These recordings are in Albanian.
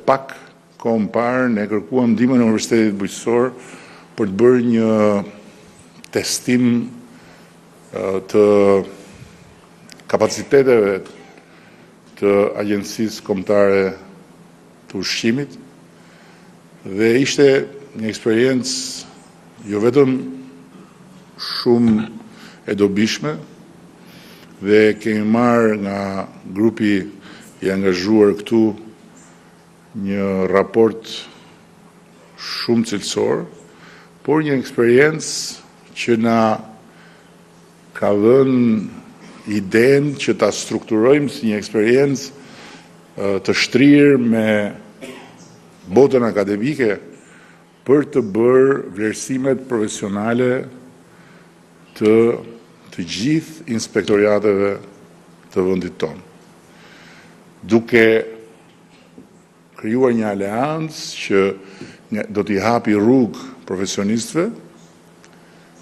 pak kohë më parë ne kërkuam ndihmën e Universitetit Bujqësor për të bërë një testim të kapaciteteve të Agjencisë Kombëtare të Ushqimit dhe ishte një eksperiencë jo vetëm shumë e dobishme dhe kemi marrë nga grupi i angazhuar këtu një raport shumë cilësor, por një eksperiencë që na ka dhënë idenë që ta strukturojmë si një eksperiencë të shtrirë me botën akademike për të bërë vlerësimet profesionale të gjithë inspektoriateve të vendit tonë. Duke krijuar një aleancë që do t'i hapi rrugë profesionistëve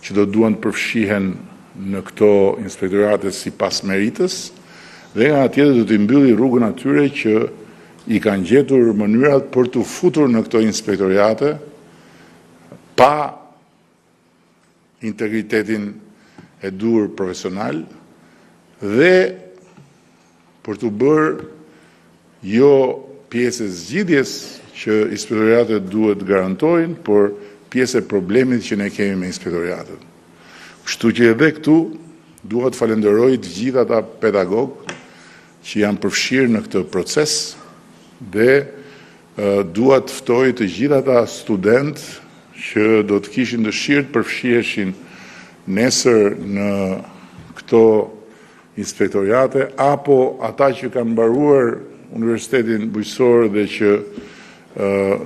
që do duan të përfshihen në këto inspektorate sipas meritës dhe nga tjetër do t'i mbylli rrugën atyre që i kanë gjetur mënyrat për të futur në këto inspektoriate pa integritetin e duhur profesional dhe për të bërë jo pjesë e zgjidhjes që inspektoriatet duhet garantojnë, por pjesë e problemit që ne kemi me inspektoriatet. Kështu që edhe këtu dua të falenderoj të gjithë ata pedagogë që janë përfshirë në këtë proces dhe dua të ftoj të gjithë ata studentë që do të kishin dëshirë të përfshiheshin nesër në këto inspektoriate apo ata që kanë mbaruar Universitetin Bujqësor dhe që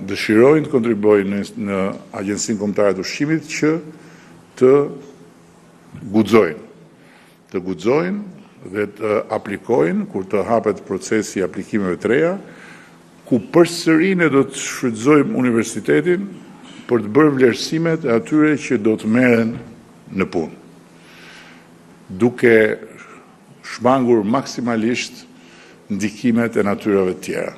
dëshirojnë të kontribuojnë në Agjencinë Kombëtare të Ushqimit që të guxojnë dhe të aplikojnë kur të hapet procesi i aplikimeve të reja, ku përsëri ne do të shfrytëzojmë universitetin për të bërë vlerësimet e atyre që do të merren në punë, duke shmangur maksimalisht ndikimet e natyrave tjera.